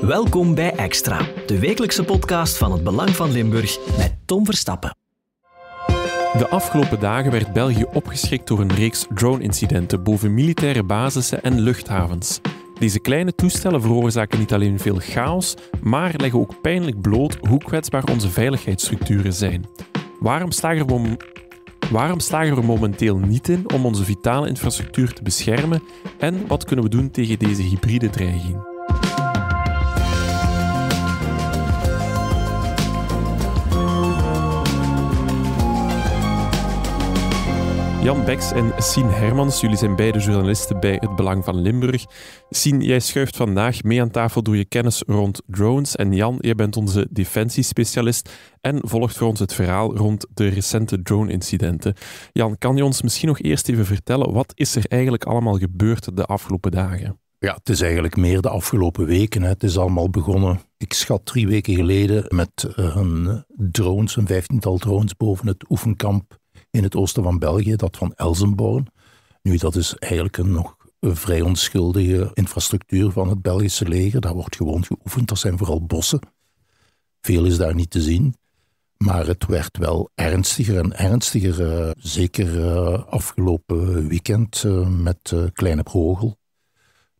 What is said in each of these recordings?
Welkom bij Extra, de wekelijkse podcast van het Belang van Limburg met Tom Verstappen. De afgelopen dagen werd België opgeschrikt door een reeks drone-incidenten boven militaire basissen en luchthavens. Deze kleine toestellen veroorzaken niet alleen veel chaos, maar leggen ook pijnlijk bloot hoe kwetsbaar onze veiligheidsstructuren zijn. Waarom slagen we er momenteel niet in om onze vitale infrastructuur te beschermen en wat kunnen we doen tegen deze hybride dreiging? Jan Beks en Sien Hermans, jullie zijn beide journalisten bij het Belang van Limburg. Sien, jij schuift vandaag mee aan tafel door je kennis rond drones. En Jan, jij bent onze defensiespecialist en volgt voor ons het verhaal rond de recente drone-incidenten. Jan, kan je ons misschien nog eerst even vertellen, wat is er eigenlijk allemaal gebeurd de afgelopen dagen? Ja, het is eigenlijk meer de afgelopen weken. Het is allemaal begonnen, ik schat 3 weken geleden, met een 15-tal drones boven het oefenkamp in het oosten van België, dat van Elsenborn. Nu, dat is eigenlijk een nog vrij onschuldige infrastructuur van het Belgische leger. Daar wordt gewoon geoefend, dat zijn vooral bossen. Veel is daar niet te zien. Maar het werd wel ernstiger en ernstiger. Zeker afgelopen weekend met Kleine Brogel.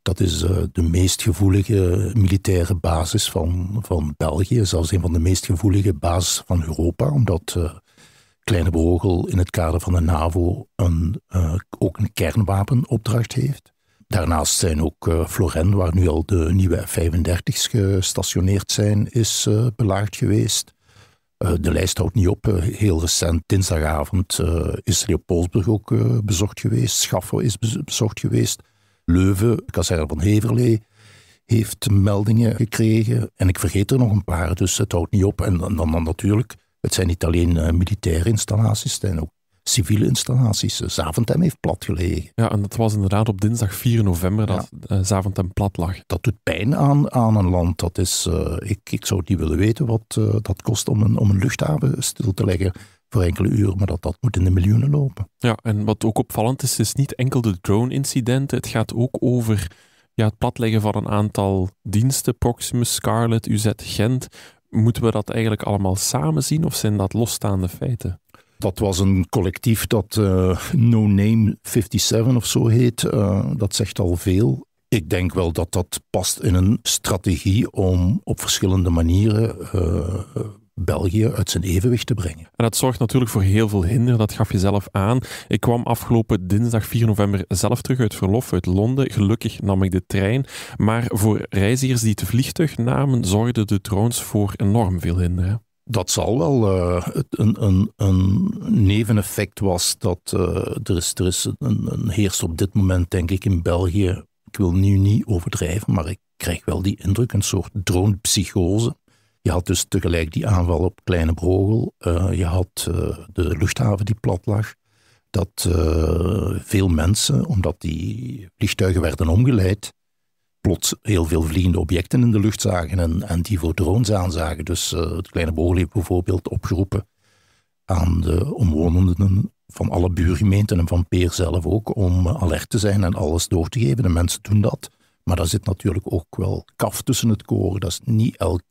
Dat is de meest gevoelige militaire basis van België. Zelfs een van de meest gevoelige bases van Europa, omdat Kleine Brogel in het kader van de NAVO ook een kernwapenopdracht heeft. Daarnaast zijn ook Florennes, waar nu al de nieuwe F-35's gestationeerd zijn, is belaagd geweest. De lijst houdt niet op. Heel recent, dinsdagavond, is Leopoldsburg ook bezocht geweest. Schaffel is bezocht geweest. Leuven, kazerne van Heverlee, heeft meldingen gekregen. En ik vergeet er nog een paar, dus het houdt niet op. En dan natuurlijk, het zijn niet alleen militaire installaties, het zijn ook civiele installaties. Zaventem heeft plat gelegen. Ja, en dat was inderdaad op dinsdag 4 november dat Zaventem plat lag. Dat doet pijn aan een land. Dat is, ik zou niet willen weten wat dat kost om een luchthaven stil te leggen voor enkele uren, maar dat moet in de miljoenen lopen. Ja, en wat ook opvallend is niet enkel de drone-incidenten. Het gaat ook over het platleggen van een aantal diensten, Proximus, Scarlet, UZ Gent. Moeten we dat eigenlijk allemaal samen zien of zijn dat losstaande feiten? Dat was een collectief dat No Name 57 of zo heet. Dat zegt al veel. Ik denk wel dat dat past in een strategie om op verschillende manieren België uit zijn evenwicht te brengen. En dat zorgt natuurlijk voor heel veel hinder, dat gaf je zelf aan. Ik kwam afgelopen dinsdag 4 november zelf terug uit verlof uit Londen. Gelukkig nam ik de trein. Maar voor reizigers die het vliegtuig namen, zorgden de drones voor enorm veel hinder. Hè? Dat zal wel. Een neveneffect was dat heerst op dit moment, denk ik, in België. Ik wil nu niet overdrijven, maar ik krijg wel die indruk, een soort dronepsychose. Je had dus tegelijk die aanval op Kleine Brogel. Je had de luchthaven die plat lag. Dat veel mensen, omdat die vliegtuigen werden omgeleid, plots heel veel vliegende objecten in de lucht zagen en die voor drones aanzagen. Dus het Kleine Brogel heeft bijvoorbeeld opgeroepen aan de omwonenden van alle buurgemeenten en van Peer zelf ook om alert te zijn en alles door te geven. De mensen doen dat. Maar daar zit natuurlijk ook wel kaf tussen het koren. Dat is niet elk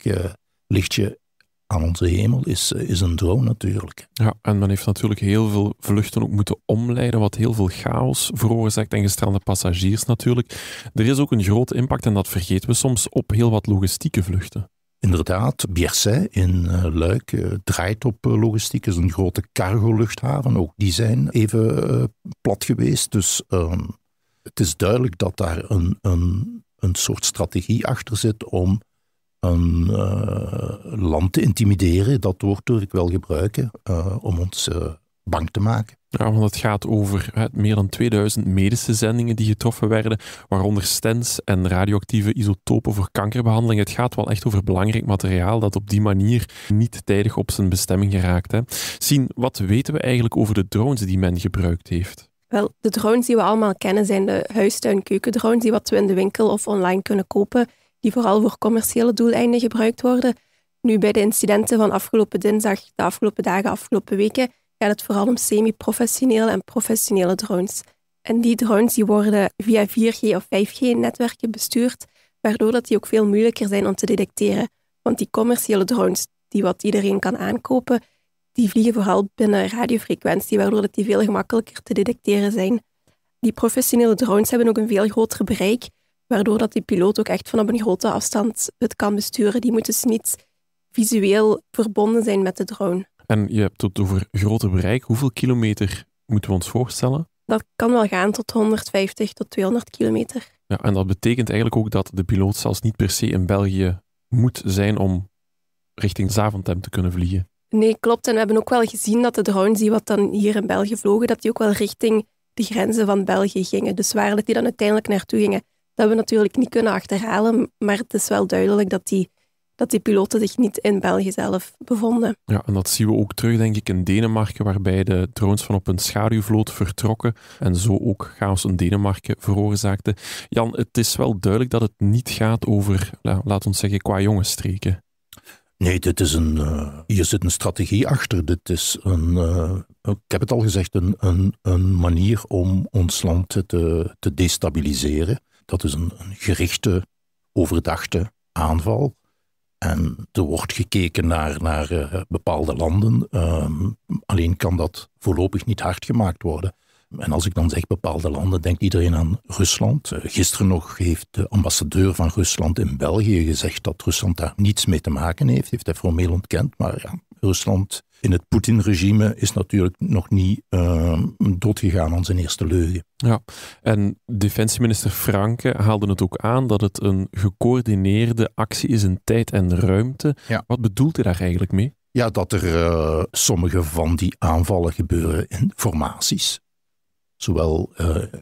lichtje aan onze hemel is een drone natuurlijk. Ja, en men heeft natuurlijk heel veel vluchten ook moeten omleiden, wat heel veel chaos veroorzaakt en gestrande passagiers natuurlijk. Er is ook een grote impact, en dat vergeten we soms, op heel wat logistieke vluchten. Inderdaad, Bierset in Luik draait op logistiek. Het is een grote cargo-luchthaven. Ook die zijn even plat geweest. Dus het is duidelijk dat daar een soort strategie achter zit om een land te intimideren. Dat woord durf ik wel gebruiken om ons bang te maken. Ja, want het gaat over meer dan 2000 medische zendingen die getroffen werden, waaronder stents en radioactieve isotopen voor kankerbehandeling. Het gaat wel echt over belangrijk materiaal dat op die manier niet tijdig op zijn bestemming geraakt. Hè. Sien, wat weten we eigenlijk over de drones die men gebruikt heeft? Wel, de drones die we allemaal kennen zijn de huistuin-keukendrones die wat we in de winkel of online kunnen kopen, die vooral voor commerciële doeleinden gebruikt worden. Nu, bij de incidenten van afgelopen dinsdag, de afgelopen dagen, afgelopen weken, gaat het vooral om semi-professionele en professionele drones. En die drones die worden via 4G of 5G-netwerken bestuurd, waardoor dat die ook veel moeilijker zijn om te detecteren. Want die commerciële drones, die wat iedereen kan aankopen, die vliegen vooral binnen radiofrequentie, waardoor dat die veel gemakkelijker te detecteren zijn. Die professionele drones hebben ook een veel groter bereik, waardoor dat die piloot ook echt van op een grote afstand het kan besturen. Die moet dus niet visueel verbonden zijn met de drone. En je hebt het over groter bereik. Hoeveel kilometer moeten we ons voorstellen? Dat kan wel gaan tot 150 tot 200 kilometer. Ja, en dat betekent eigenlijk ook dat de piloot zelfs niet per se in België moet zijn om richting Zaventem te kunnen vliegen. Nee, klopt. En we hebben ook wel gezien dat de drones die wat dan hier in België vlogen, dat die ook wel richting de grenzen van België gingen. Dus waar dat die dan uiteindelijk naartoe gingen, dat hebben we natuurlijk niet kunnen achterhalen, maar het is wel duidelijk dat die piloten zich niet in België zelf bevonden. Ja, en dat zien we ook terug, denk ik, in Denemarken, waarbij de drones van op een schaduwvloot vertrokken en zo ook chaos in Denemarken veroorzaakten. Jan, het is wel duidelijk dat het niet gaat over, laten we zeggen, qua jongensstreken. Nee, dit is hier zit een strategie achter. Dit is ik heb het al gezegd, een manier om ons land te destabiliseren. Dat is een gerichte, overdachte aanval. En er wordt gekeken naar bepaalde landen. Alleen kan dat voorlopig niet hard gemaakt worden. En als ik dan zeg bepaalde landen, denkt iedereen aan Rusland. Gisteren nog heeft de ambassadeur van Rusland in België gezegd dat Rusland daar niets mee te maken heeft. Heeft hij formeel ontkend. Maar ja, Rusland in het Poetin-regime is natuurlijk nog niet doodgegaan aan zijn eerste leugen. Ja, en defensieminister Franke haalde het ook aan dat het een gecoördineerde actie is in tijd en ruimte. Ja. Wat bedoelt hij daar eigenlijk mee? Ja, dat er sommige van die aanvallen gebeuren in formaties. Zowel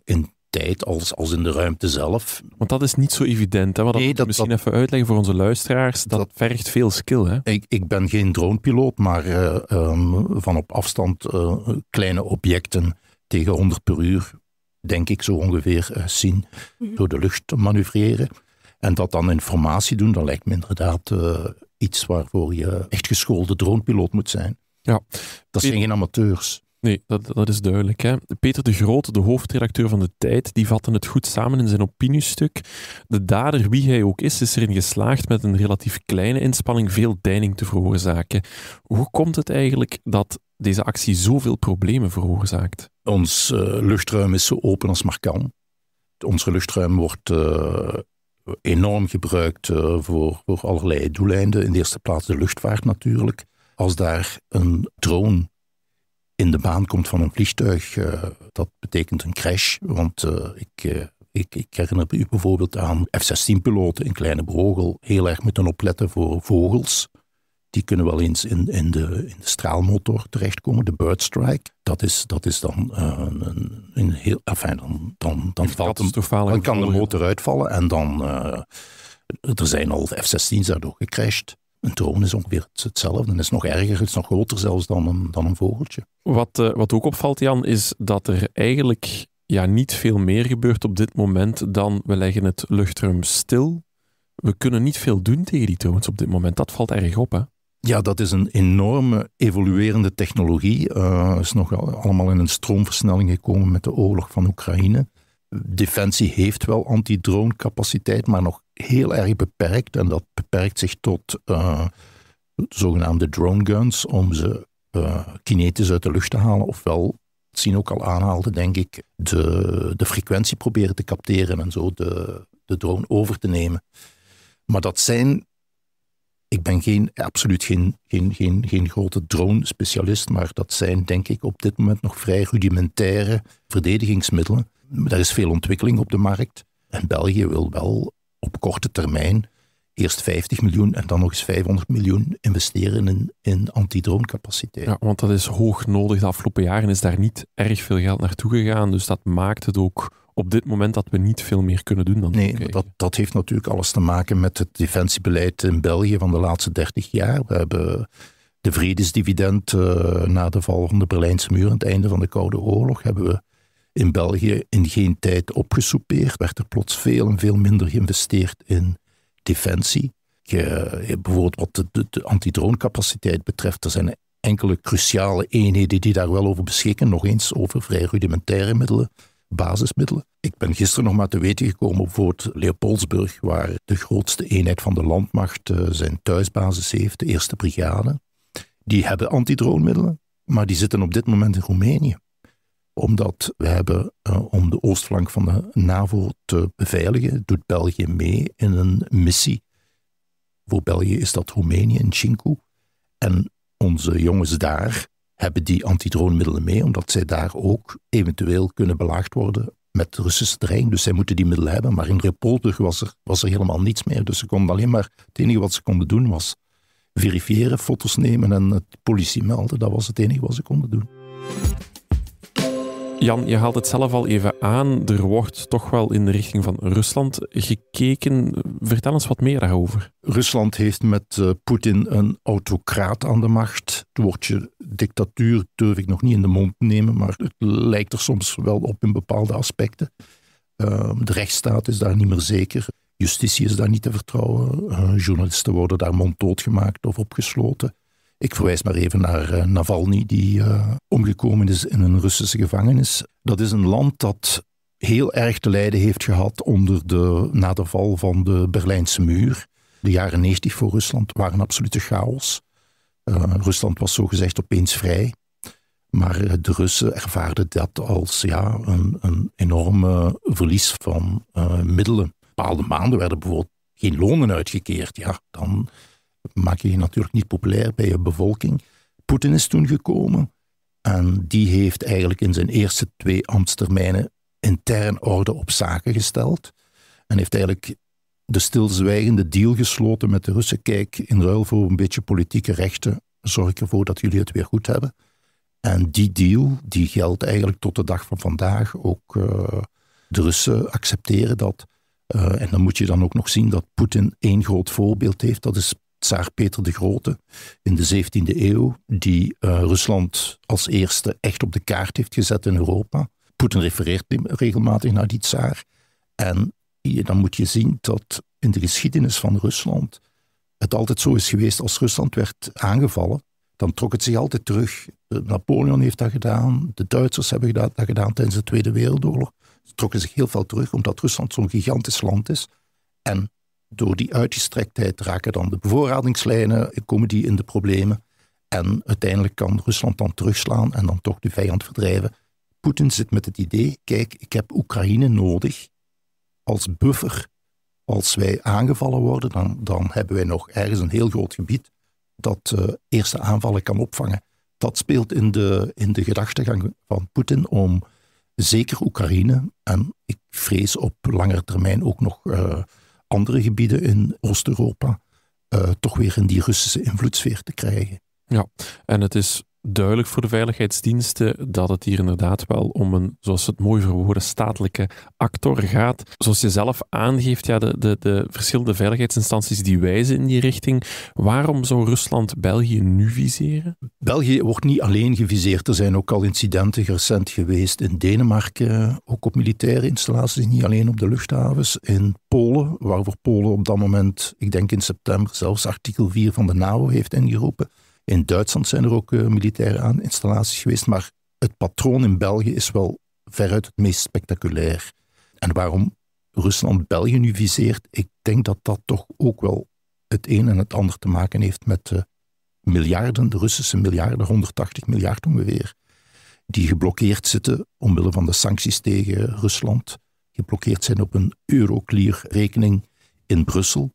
in tijd als in de ruimte zelf. Want dat is niet zo evident. Hè? Misschien even uitleggen voor onze luisteraars. Dat vergt veel skill. Hè? Ik ben geen dronepiloot, maar van op afstand kleine objecten tegen 100 per uur, denk ik zo ongeveer, zien door de lucht te manoeuvreren. En dat dan in formatie doen, dat lijkt me inderdaad iets waarvoor je echt geschoolde dronepiloot moet zijn. Ja. Dat zijn geen amateurs. Nee, dat is duidelijk. Hè? Peter de Groot, de hoofdredacteur van De Tijd, die vatte het goed samen in zijn opiniestuk. De dader, wie hij ook is erin geslaagd met een relatief kleine inspanning veel deining te veroorzaken. Hoe komt het eigenlijk dat deze actie zoveel problemen veroorzaakt? Ons luchtruim is zo open als maar kan. Ons luchtruim wordt enorm gebruikt voor allerlei doeleinden. In de eerste plaats de luchtvaart natuurlijk. Als daar een drone in de baan komt van een vliegtuig, dat betekent een crash. Want ik herinner u bijvoorbeeld aan F-16-piloten in Kleine Brogel heel erg moeten opletten voor vogels. Die kunnen wel eens in de straalmotor terechtkomen, de birdstrike. Dat is dan een heel... Dan kan de motor uitvallen en dan... er zijn al F-16's daardoor gecrashed. Een drone is ongeveer hetzelfde en is nog erger, het is nog groter zelfs dan een vogeltje. Wat ook opvalt, Jan, is dat er eigenlijk niet veel meer gebeurt op dit moment dan we leggen het luchtruim stil. We kunnen niet veel doen tegen die drones op dit moment. Dat valt erg op, hè? Ja, dat is een enorme evoluerende technologie. Is nog allemaal in een stroomversnelling gekomen met de oorlog van Oekraïne. Defensie heeft wel anti-drone capaciteit, maar nog heel erg beperkt. En dat beperkt zich tot zogenaamde drone guns om ze kinetisch uit de lucht te halen. Ofwel, het zien ook al aanhaalde, denk ik, de frequentie proberen te capteren en zo de drone over te nemen. Maar dat zijn... Ik ben absoluut geen grote drone-specialist, maar dat zijn, denk ik, op dit moment nog vrij rudimentaire verdedigingsmiddelen. Er is veel ontwikkeling op de markt. En België wil wel op korte termijn eerst 50 miljoen en dan nog eens 500 miljoen investeren in anti-drone-capaciteit. Ja, want dat is hoog nodig. De afgelopen jaren is daar niet erg veel geld naartoe gegaan. Dus dat maakt het ook op dit moment dat we niet veel meer kunnen doen dan Nee, dat heeft natuurlijk alles te maken met het defensiebeleid in België van de laatste 30 jaar. We hebben de vredesdividend na de val van de Berlijnse muur aan het einde van de Koude Oorlog hebben we in België in geen tijd opgesoupeerd. Werd er plots veel en veel minder geïnvesteerd in defensie. Bijvoorbeeld wat de antidronecapaciteit betreft, er zijn enkele cruciale eenheden die daar wel over beschikken. Nog eens over vrij rudimentaire middelen. basismiddelen. Ik ben gisteren nog maar te weten gekomen op bijvoorbeeld Leopoldsburg, waar de grootste eenheid van de landmacht zijn thuisbasis heeft, de 1e brigade. Die hebben antidroonmiddelen, maar die zitten op dit moment in Roemenië. Omdat we hebben, om de oostflank van de NAVO te beveiligen, doet België mee in een missie. Voor België is dat Roemenië in Cincu. En onze jongens daar hebben die antidroonmiddelen mee, omdat zij daar ook eventueel kunnen belaagd worden met Russische dreiging. Dus zij moeten die middelen hebben. Maar in Leopoldsburg was er helemaal niets meer. Dus ze konden alleen maar, het enige wat ze konden doen was verifiëren, foto's nemen en het politie melden. Dat was het enige wat ze konden doen. Jan, je haalt het zelf al even aan. Er wordt toch wel in de richting van Rusland gekeken. Vertel eens wat meer daarover. Rusland heeft met Poetin een autocraat aan de macht. Het woordje dictatuur durf ik nog niet in de mond nemen, maar het lijkt er soms wel op in bepaalde aspecten. De rechtsstaat is daar niet meer zeker. Justitie is daar niet te vertrouwen. Journalisten worden daar monddood gemaakt of opgesloten. Ik verwijs maar even naar Navalny, die omgekomen is in een Russische gevangenis. Dat is een land dat heel erg te lijden heeft gehad na de val van de Berlijnse muur. De jaren 90 voor Rusland waren absolute chaos. Rusland was zogezegd opeens vrij. Maar de Russen ervaarden dat als een enorme verlies van middelen. Bepaalde maanden werden bijvoorbeeld geen lonen uitgekeerd. Ja, dan maak je natuurlijk niet populair bij je bevolking. Poetin is toen gekomen en die heeft eigenlijk in zijn eerste 2 ambtstermijnen intern orde op zaken gesteld en heeft eigenlijk de stilzwijgende deal gesloten met de Russen. Kijk, in ruil voor een beetje politieke rechten zorg ik ervoor dat jullie het weer goed hebben. En die deal, die geldt eigenlijk tot de dag van vandaag. Ook de Russen accepteren dat. En dan moet je dan ook nog zien dat Poetin 1 groot voorbeeld heeft. Dat is Tsaar Peter de Grote in de 17e eeuw, die Rusland als eerste echt op de kaart heeft gezet in Europa. Poetin refereert regelmatig naar die tsaar. En dan moet je zien dat in de geschiedenis van Rusland het altijd zo is geweest, als Rusland werd aangevallen, dan trok het zich altijd terug. Napoleon heeft dat gedaan, de Duitsers hebben dat gedaan tijdens de Tweede Wereldoorlog. Ze trokken zich heel veel terug, omdat Rusland zo'n gigantisch land is. En door die uitgestrektheid raken dan de bevoorradingslijnen, komen die in de problemen. En uiteindelijk kan Rusland dan terugslaan en dan toch de vijand verdrijven. Poetin zit met het idee, kijk, ik heb Oekraïne nodig als buffer. Als wij aangevallen worden, dan hebben wij nog ergens een heel groot gebied dat eerste aanvallen kan opvangen. Dat speelt in de gedachtegang van Poetin om zeker Oekraïne en ik vrees op langere termijn ook nog andere gebieden in Oost-Europa toch weer in die Russische invloedssfeer te krijgen. Ja, en het is duidelijk voor de veiligheidsdiensten dat het hier inderdaad wel om een, zoals het mooi verwoorden, statelijke actor gaat. Zoals je zelf aangeeft, ja, de verschillende veiligheidsinstanties die wijzen in die richting. Waarom zou Rusland België nu viseren? België wordt niet alleen geviseerd. Er zijn ook al incidenten recent geweest in Denemarken, ook op militaire installaties, niet alleen op de luchthavens. In Polen, waarvoor Polen op dat moment, ik denk in september, zelfs artikel 4 van de NAVO heeft ingeroepen. In Duitsland zijn er ook militaire installaties geweest, maar het patroon in België is wel veruit het meest spectaculair. En waarom Rusland België nu viseert, ik denk dat dat toch ook wel het een en het ander te maken heeft met de miljarden, de Russische miljarden, 180 miljard ongeveer, die geblokkeerd zitten omwille van de sancties tegen Rusland, geblokkeerd zijn op een Euroclear-rekening in Brussel.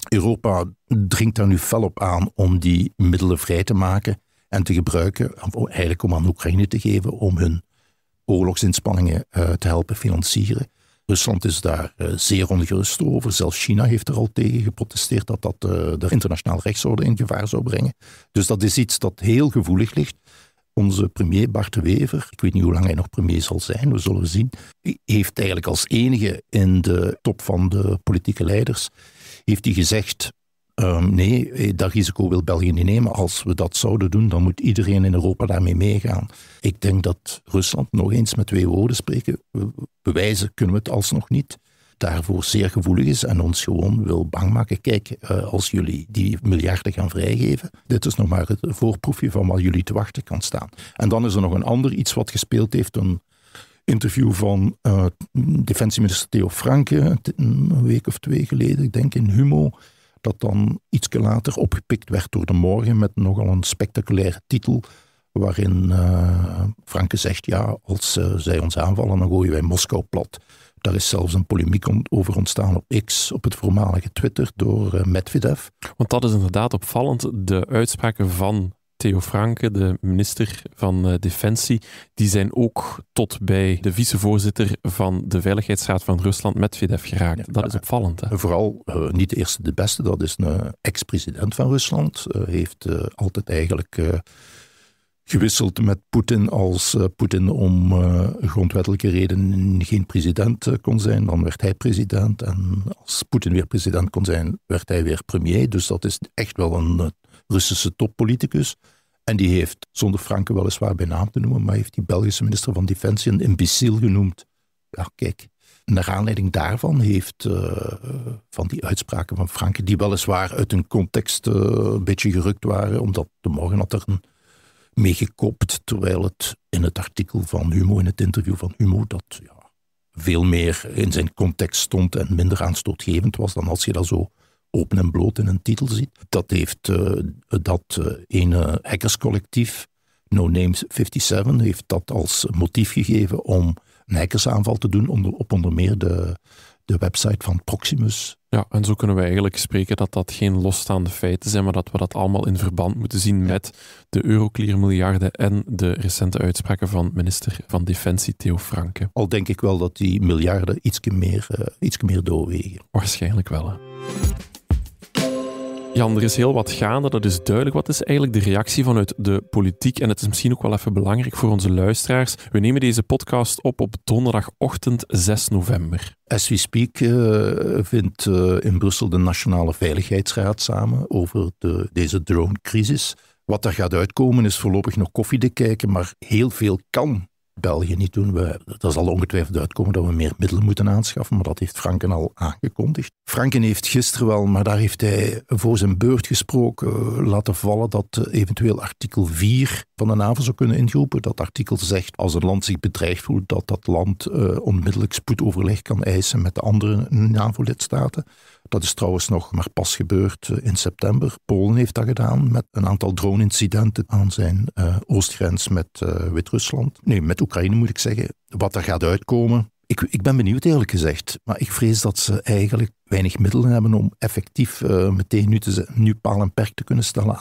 Europa dringt daar nu fel op aan om die middelen vrij te maken en te gebruiken, eigenlijk om aan Oekraïne te geven, om hun oorlogsinspanningen te helpen financieren. Rusland is daar zeer ongerust over. Zelfs China heeft er al tegen geprotesteerd dat dat de internationale rechtsorde in gevaar zou brengen. Dus dat is iets dat heel gevoelig ligt. Onze premier Bart de Wever, ik weet niet hoe lang hij nog premier zal zijn, we zullen zien, heeft eigenlijk als enige in de top van de politieke leiders heeft hij gezegd, nee, dat risico wil België niet nemen. Als we dat zouden doen, dan moet iedereen in Europa daarmee meegaan. Ik denk dat Rusland, nog eens met 2 woorden spreken, bewijzen kunnen we het alsnog niet, daarvoor zeer gevoelig is en ons gewoon wil bang maken. Kijk, als jullie die miljarden gaan vrijgeven, dit is nog maar het voorproefje van wat jullie te wachten kan staan. En dan is er nog een ander iets wat gespeeld heeft, een interview van defensieminister Theo Franke, een week of 2 geleden, ik denk in Humo, dat dan iets later opgepikt werd door De Morgen met nogal een spectaculaire titel, waarin Franke zegt, ja, als zij ons aanvallen, dan gooien wij Moskou plat. Daar is zelfs een polemiek over ontstaan op X, op het voormalige Twitter, door Medvedev. Want dat is inderdaad opvallend. De uitspraken van Theo Franke, de minister van Defensie, die zijn ook tot bij de vicevoorzitter van de Veiligheidsraad van Rusland, Medvedev, geraakt. Ja, dat is opvallend. Hè? Vooral niet de eerste de beste, dat is een ex-president van Rusland. Heeft altijd eigenlijk gewisseld met Poetin als Poetin om grondwettelijke redenen geen president kon zijn. Dan werd hij president en als Poetin weer president kon zijn, werd hij weer premier. Dus dat is echt wel een Russische toppoliticus. En die heeft, zonder Franke weliswaar bij naam te noemen, maar heeft die Belgische minister van Defensie een imbeciel genoemd. Ja, kijk. Naar aanleiding daarvan heeft van die uitspraken van Franke, die weliswaar uit hun context een beetje gerukt waren, omdat De Morgen had er mee gekopt, terwijl het in het artikel van Humo, in het interview van Humo, dat veel meer in zijn context stond en minder aanstootgevend was dan als je dat zo open en bloot in een titel ziet. Dat heeft dat ene hackerscollectief, No Names 57, heeft dat als motief gegeven om een hackersaanval te doen op onder meer de website van Proximus. Ja, en zo kunnen we eigenlijk spreken dat dat geen losstaande feiten zijn, maar dat we dat allemaal in verband moeten zien met de Euroclear-miljarden en de recente uitspraken van minister van Defensie Theo Franke. Al denk ik wel dat die miljarden iets meer doorwegen. Waarschijnlijk wel, hè. Jan, er is heel wat gaande, dat is duidelijk. Wat is eigenlijk de reactie vanuit de politiek? En het is misschien ook wel even belangrijk voor onze luisteraars. We nemen deze podcast op donderdagochtend 6 november. As we speak vindt in Brussel de Nationale Veiligheidsraad samen over deze drone-crisis. Wat er gaat uitkomen is voorlopig nog koffiedik kijken, maar heel veel kan België niet doen. Er zal ongetwijfeld uitkomen dat we meer middelen moeten aanschaffen, maar dat heeft Franken al aangekondigd. Franken heeft gisteren wel, maar daar heeft hij voor zijn beurt gesproken, laten vallen dat eventueel artikel 4 van de NAVO zou kunnen ingeroepen. Dat artikel zegt, als een land zich bedreigd voelt, dat land onmiddellijk spoedoverleg kan eisen met de andere NAVO-lidstaten. Dat is trouwens nog maar pas gebeurd in september. Polen heeft dat gedaan met een aantal drone-incidenten aan zijn oostgrens met Wit-Rusland. Nee, met Oekraïne moet ik zeggen. Wat er gaat uitkomen, ik ben benieuwd eerlijk gezegd. Maar ik vrees dat ze eigenlijk weinig middelen hebben om effectief meteen nu paal en perk te kunnen stellen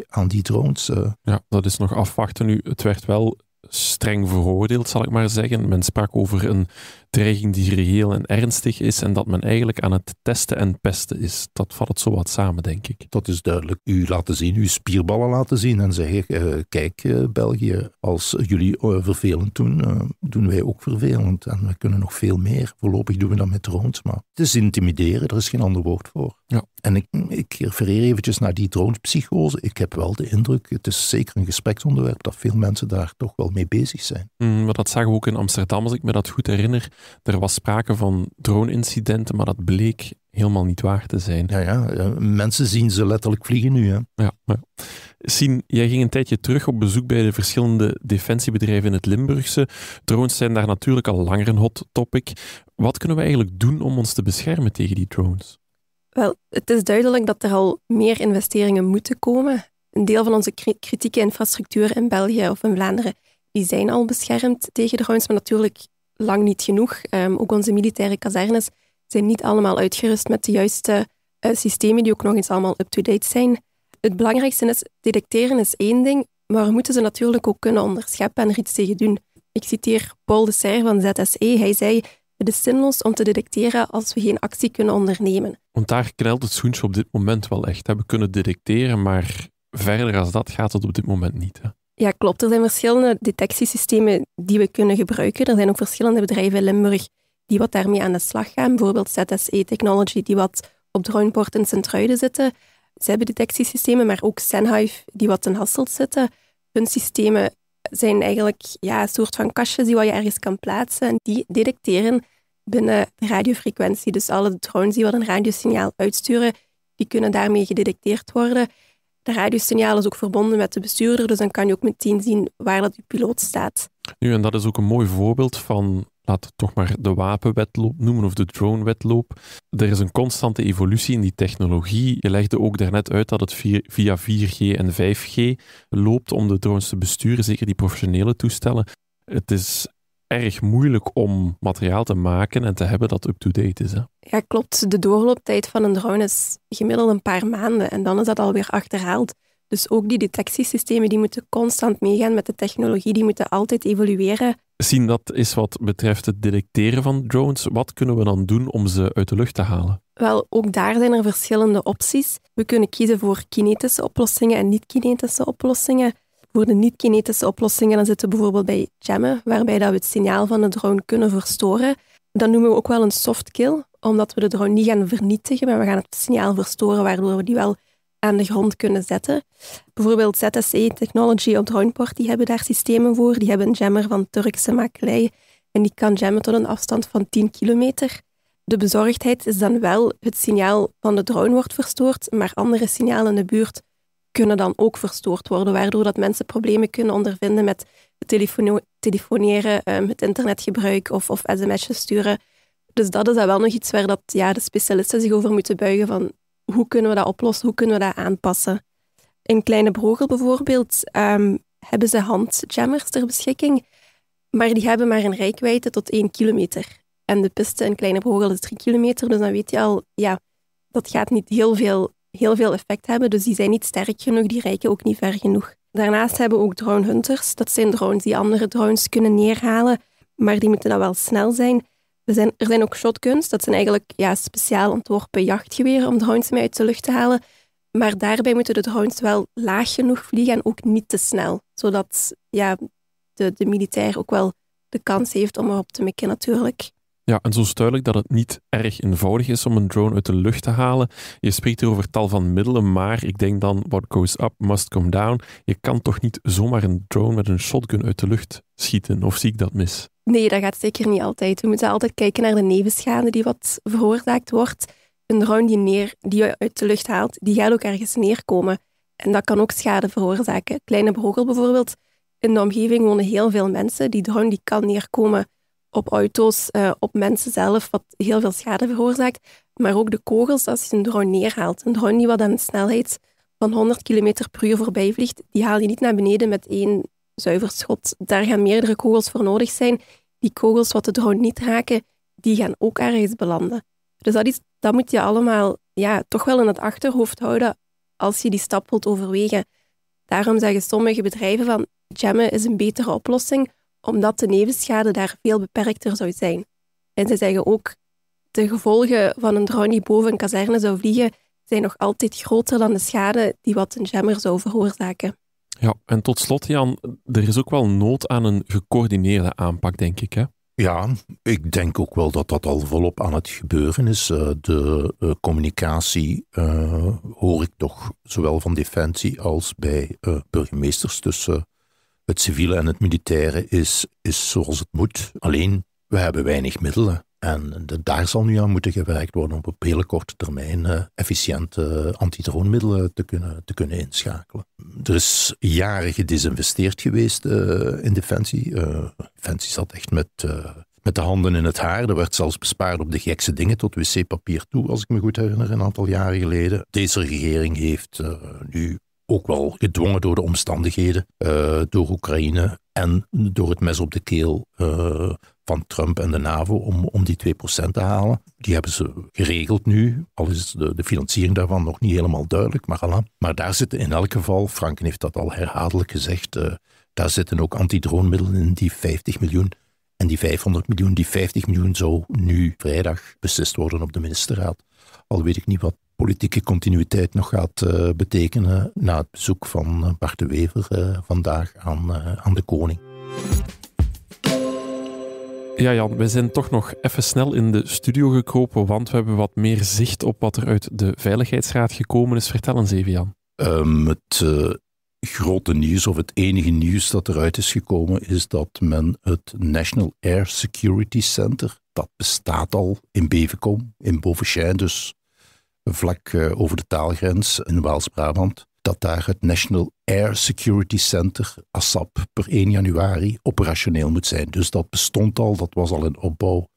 aan die drones. Ja, dat is nog afwachten nu. Het werd wel streng veroordeeld, zal ik maar zeggen. Men sprak over een dreiging die reëel en ernstig is en dat men eigenlijk aan het testen en pesten is. Dat valt het zo wat samen, denk ik. Dat is duidelijk. U laten zien, uw spierballen laten zien en zeggen, kijk België, als jullie vervelend doen wij ook vervelend en we kunnen nog veel meer. Voorlopig doen we dat met drones, maar het is intimideren, er is geen ander woord voor. Ja. En ik refereer eventjes naar die dronespsychose. Ik heb wel de indruk, het is zeker een gespreksonderwerp, dat veel mensen daar toch wel mee bezig zijn. Maar dat zagen we ook in Amsterdam, als ik me dat goed herinner. Er was sprake van drone-incidenten, maar dat bleek helemaal niet waar te zijn. Ja, mensen zien ze letterlijk vliegen nu. Hè? Ja. Sien, jij ging een tijdje terug op bezoek bij de verschillende defensiebedrijven in het Limburgse. Drones zijn daar natuurlijk al langer een hot topic. Wat kunnen we eigenlijk doen om ons te beschermen tegen die drones? Wel, het is duidelijk dat er al meer investeringen moeten komen. Een deel van onze kritieke infrastructuur in België of in Vlaanderen, die zijn al beschermd tegen drones, maar natuurlijk lang niet genoeg. Ook onze militaire kazernes zijn niet allemaal uitgerust met de juiste systemen die ook nog eens allemaal up-to-date zijn. Het belangrijkste is, detecteren is één ding, maar we moeten ze natuurlijk ook kunnen onderscheppen en er iets tegen doen. Ik citeer Paul de Serre van ZSE. Hij zei, het is zinloos om te detecteren als we geen actie kunnen ondernemen. Want daar knelt het schoentje op dit moment wel echt. We kunnen detecteren, maar verder als dat gaat het op dit moment niet. Hè? Ja, klopt. Er zijn verschillende detectiesystemen die we kunnen gebruiken. Er zijn ook verschillende bedrijven in Limburg die wat daarmee aan de slag gaan. Bijvoorbeeld ZSE Technology, die wat op Druinpoort in Sint-Truiden zitten. Ze hebben detectiesystemen, maar ook Sennheive, die wat in Hasselt zitten. Hun systemen zijn eigenlijk een soort van kastjes die wat je ergens kan plaatsen. En die detecteren binnen de radiofrequentie. Dus alle drones die wat een radiosignaal uitsturen, die kunnen daarmee gedetecteerd worden. De radiosignaal is ook verbonden met de bestuurder, dus dan kan je ook meteen zien waar dat je piloot staat. Nu, en dat is ook een mooi voorbeeld van, laat het toch maar de wapenwetloop noemen of de dronewetloop. Er is een constante evolutie in die technologie. Je legde ook daarnet uit dat het via 4G en 5G loopt om de drones te besturen, zeker die professionele toestellen. Het is erg moeilijk om materiaal te maken en te hebben dat up-to-date is. Hè? Ja, klopt. De doorlooptijd van een drone is gemiddeld een paar maanden en dan is dat alweer achterhaald. Dus ook die detectiesystemen die moeten constant meegaan met de technologie, die moeten altijd evolueren. Zien, dat is wat betreft het detecteren van drones. Wat kunnen we dan doen om ze uit de lucht te halen? Wel, ook daar zijn er verschillende opties. We kunnen kiezen voor kinetische oplossingen en niet-kinetische oplossingen. Voor de niet-kinetische oplossingen dan zitten we bijvoorbeeld bij jammen, waarbij dat we het signaal van de drone kunnen verstoren. Dat noemen we ook wel een soft kill, omdat we de drone niet gaan vernietigen, maar we gaan het signaal verstoren, waardoor we die wel aan de grond kunnen zetten. Bijvoorbeeld ZSE Technology op Droneport, die hebben daar systemen voor. Die hebben een jammer van Turkse makelij en die kan jammen tot een afstand van 10 kilometer. De bezorgdheid is dan wel, het signaal van de drone wordt verstoord, maar andere signalen in de buurt kunnen dan ook verstoord worden, waardoor dat mensen problemen kunnen ondervinden met het telefoneren, het internetgebruik of sms'jes sturen. Dus dat is dan wel nog iets waar dat, de specialisten zich over moeten buigen van hoe kunnen we dat oplossen, hoe kunnen we dat aanpassen. In Kleine Brogel bijvoorbeeld hebben ze handjammers ter beschikking, maar die hebben maar een reikwijdte tot 1 kilometer. En de piste in Kleine Brogel is 3 kilometer, dus dan weet je al, dat gaat niet heel veel effect hebben, dus die zijn niet sterk genoeg, die reiken ook niet ver genoeg. Daarnaast hebben we ook drone hunters. Dat zijn drones die andere drones kunnen neerhalen, maar die moeten dan wel snel zijn. Er zijn ook shotguns, dat zijn eigenlijk speciaal ontworpen jachtgeweren om drones mee uit de lucht te halen. Maar daarbij moeten de drones wel laag genoeg vliegen en ook niet te snel. Zodat de militair ook wel de kans heeft om erop te mikken natuurlijk. Ja, en zo is duidelijk dat het niet erg eenvoudig is om een drone uit de lucht te halen. Je spreekt hier over tal van middelen, maar ik denk dan, what goes up must come down. Je kan toch niet zomaar een drone met een shotgun uit de lucht schieten, of zie ik dat mis? Nee, dat gaat zeker niet altijd. We moeten altijd kijken naar de nevenschade die wat veroorzaakt wordt. Een drone die je uit de lucht haalt, die gaat ook ergens neerkomen. En dat kan ook schade veroorzaken. Kleine Brogel bijvoorbeeld, in de omgeving wonen heel veel mensen. Die drone die kan neerkomen op auto's, op mensen zelf, wat heel veel schade veroorzaakt. Maar ook de kogels, als je een drone neerhaalt. Een drone die wat aan een snelheid van 100 km per uur voorbij vliegt, die haal je niet naar beneden met 1 zuiver schot. Daar gaan meerdere kogels voor nodig zijn. Die kogels wat de drone niet raken, die gaan ook ergens belanden. Dus dat moet je allemaal toch wel in het achterhoofd houden als je die stap wilt overwegen. Daarom zeggen sommige bedrijven van jammen is een betere oplossing, omdat de nevenschade daar veel beperkter zou zijn. En ze zeggen ook, de gevolgen van een drone die boven een kazerne zou vliegen, zijn nog altijd groter dan de schade die wat een jammer zou veroorzaken. Ja, en tot slot, Jan, er is ook wel nood aan een gecoördineerde aanpak, denk ik, hè? Ja, ik denk ook wel dat dat al volop aan het gebeuren is. De communicatie hoor ik toch zowel van Defensie als bij burgemeesters tussen het civiele en het militaire is zoals het moet. Alleen, we hebben weinig middelen. En daar zal nu aan moeten gewerkt worden om op hele korte termijn efficiënte antidroonmiddelen te kunnen inschakelen. Er is jaren gedesinvesteerd geweest in Defensie. Defensie zat echt met de handen in het haar. Er werd zelfs bespaard op de gekste dingen tot wc-papier toe, als ik me goed herinner, een aantal jaren geleden. Deze regering heeft nu ook wel gedwongen door de omstandigheden, door Oekraïne en door het mes op de keel van Trump en de NAVO om die 2% te halen. Die hebben ze geregeld nu, al is de financiering daarvan nog niet helemaal duidelijk, maar voilà. Maar daar zitten in elk geval, Franken heeft dat al herhaaldelijk gezegd, daar zitten ook antidroonmiddelen in, die 50 miljoen en die 500 miljoen. Die 50 miljoen zou nu vrijdag beslist worden op de ministerraad. Al weet ik niet wat politieke continuïteit nog gaat betekenen na het bezoek van Bart de Wever vandaag aan de koning. Ja, Jan, we zijn toch nog even snel in de studio gekropen, want we hebben wat meer zicht op wat er uit de Veiligheidsraad gekomen is. Vertel eens even, Jan. Het grote nieuws, of het enige nieuws dat eruit is gekomen, is dat men het National Air Security Center, dat bestaat al in Bevenkom, in Bovenschijn, dus vlak over de taalgrens in Waals-Brabant, dat daar het National Air Security Center, ASAP, per 1 januari operationeel moet zijn. Dus dat bestond al, dat was al in opbouw,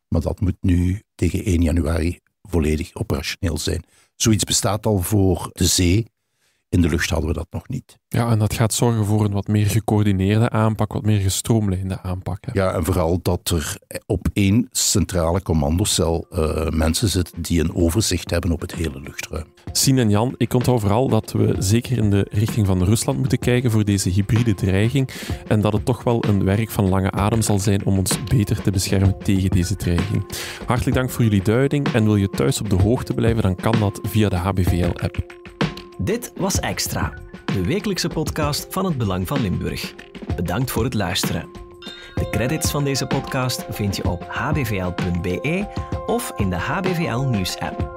maar dat moet nu tegen 1 januari volledig operationeel zijn. Zoiets bestaat al voor de zee. In de lucht hadden we dat nog niet. Ja, en dat gaat zorgen voor een wat meer gecoördineerde aanpak, wat meer gestroomlijnde aanpak. Hè? Ja, en vooral dat er op 1 centrale commandocel mensen zitten die een overzicht hebben op het hele luchtruim. Sien en Jan, ik onthoud vooral dat we zeker in de richting van Rusland moeten kijken voor deze hybride dreiging en dat het toch wel een werk van lange adem zal zijn om ons beter te beschermen tegen deze dreiging. Hartelijk dank voor jullie duiding en wil je thuis op de hoogte blijven, dan kan dat via de HBVL-app. Dit was Extra, de wekelijkse podcast van het Belang van Limburg. Bedankt voor het luisteren. De credits van deze podcast vind je op hbvl.be of in de HBVL Nieuws-app.